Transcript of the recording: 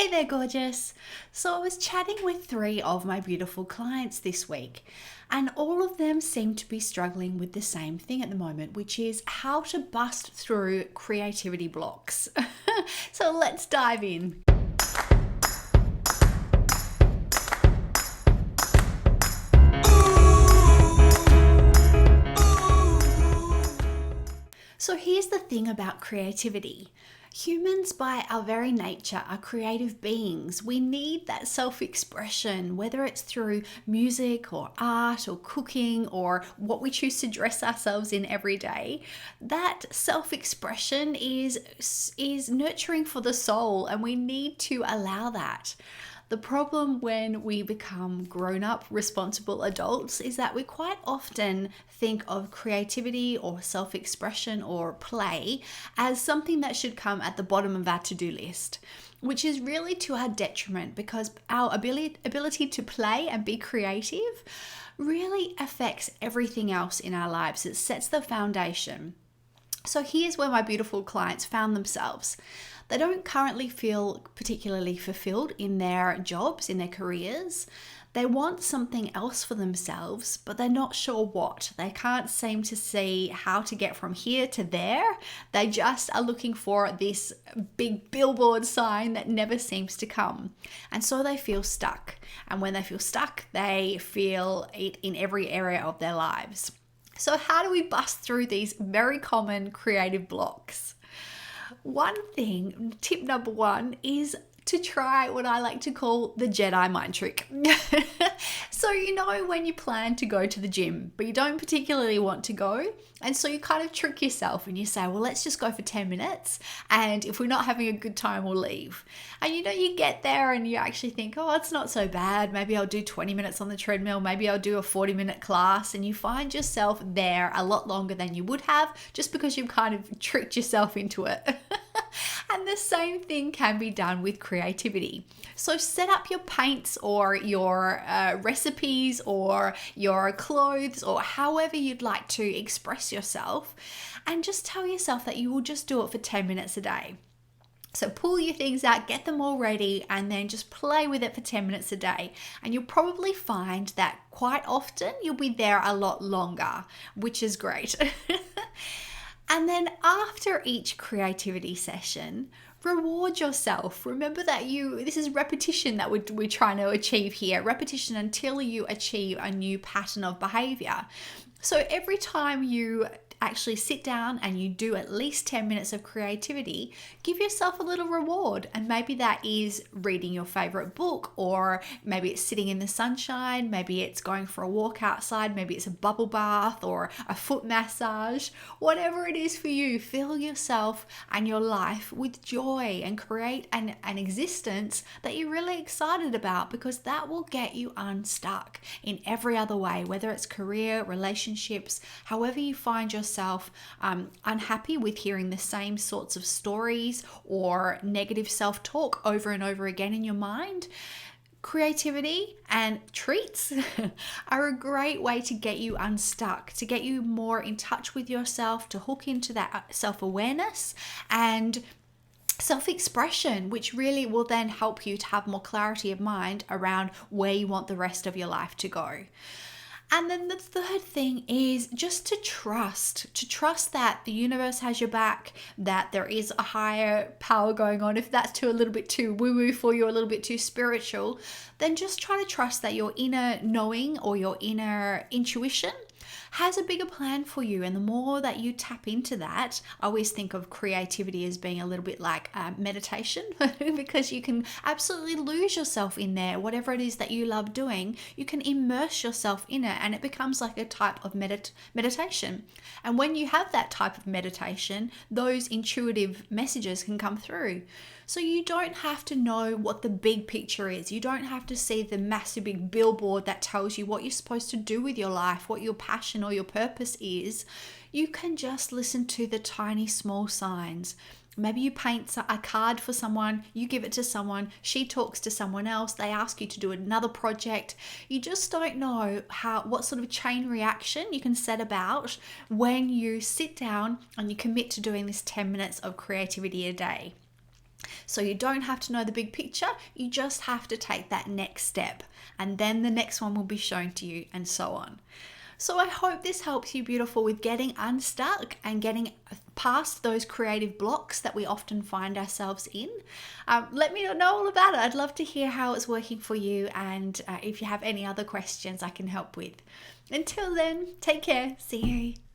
Hey there, gorgeous. So I was chatting with three of my beautiful clients this week, and all of them seem to be struggling with the same thing at the moment, which is how to bust through creativity blocks. So let's dive in. So here's the thing about creativity. Humans, by our very nature, are creative beings. We need that self expression, whether it's through music or art or cooking or what we choose to dress ourselves in every day. That self expression is nurturing for the soul, and we need to allow that. The problem when we become grown up, responsible adults is that we quite often think of creativity or self expression or play as something that should come at the bottom of our to do list, which is really to our detriment because our ability to play and be creative really affects everything else in our lives. It sets the foundation. So here's where my beautiful clients found themselves. They don't currently feel particularly fulfilled in their jobs, in their careers. They want something else for themselves, but they're not sure what. They can't seem to see how to get from here to there. They just are looking for this big billboard sign that never seems to come. And so they feel stuck. And when they feel stuck, they feel it in every area of their lives. So how do we bust through these very common creative blocks? One thing, tip number one, is to try what I like to call the Jedi mind trick. So when you plan to go to the gym, but you don't particularly want to go, and so you kind of trick yourself and you say, well, let's just go for 10 minutes, and if we're not having a good time, we'll leave. And you get there and you actually think, oh, it's not so bad. Maybe I'll do 20 minutes on the treadmill. Maybe I'll do a 40-minute class, and you find yourself there a lot longer than you would have just because you've kind of tricked yourself into it. And the same thing can be done with creativity. So set up your paints or your recipes or your clothes or however you'd like to express yourself, and just tell yourself that you will just do it for 10 minutes a day. So pull your things out, get them all ready, and then just play with it for 10 minutes a day. And you'll probably find that quite often you'll be there a lot longer, which is great. And then after each creativity session, reward yourself. Remember that this is repetition that we're trying to achieve here. Repetition until you achieve a new pattern of behavior. So every time you actually sit down and you do at least 10 minutes of creativity, give yourself a little reward. And maybe that is reading your favorite book, or maybe it's sitting in the sunshine, maybe it's going for a walk outside, maybe it's a bubble bath or a foot massage. Whatever it is for you, fill yourself and your life with joy and create an existence that you're really excited about, because that will get you unstuck in every other way, whether it's career, relationships, however you find yourself unhappy with hearing the same sorts of stories or negative self-talk over and over again in your mind. Creativity and treats are a great way to get you unstuck, to get you more in touch with yourself, to hook into that self-awareness and self-expression, which really will then help you to have more clarity of mind around where you want the rest of your life to go. And then the third thing is just to trust that the universe has your back, that there is a higher power going on. If that's a little bit too woo-woo for you, a little bit too spiritual, then just try to trust that your inner knowing or your inner intuition has a bigger plan for you. And the more that you tap into that, I always think of creativity as being a little bit like meditation because you can absolutely lose yourself in there. Whatever it is that you love doing, you can immerse yourself in it, and it becomes like a type of meditation. And when you have that type of meditation, those intuitive messages can come through. So you don't have to know what the big picture is. You don't have to see the massive big billboard that tells you what you're supposed to do with your life, what your passion or your purpose is. You can just listen to the tiny small signs. Maybe you paint a card for someone, you give it to someone, she talks to someone else, they ask you to do another project. You just don't know what sort of chain reaction you can set about when you sit down and you commit to doing this 10 minutes of creativity a day. So you don't have to know the big picture, you just have to take that next step, and then the next one will be shown to you, and so on. So I hope this helps you, beautiful, with getting unstuck and getting past those creative blocks that we often find ourselves in. Let me know all about it. I'd love to hear how it's working for you, and if you have any other questions I can help with. Until then, take care. See you.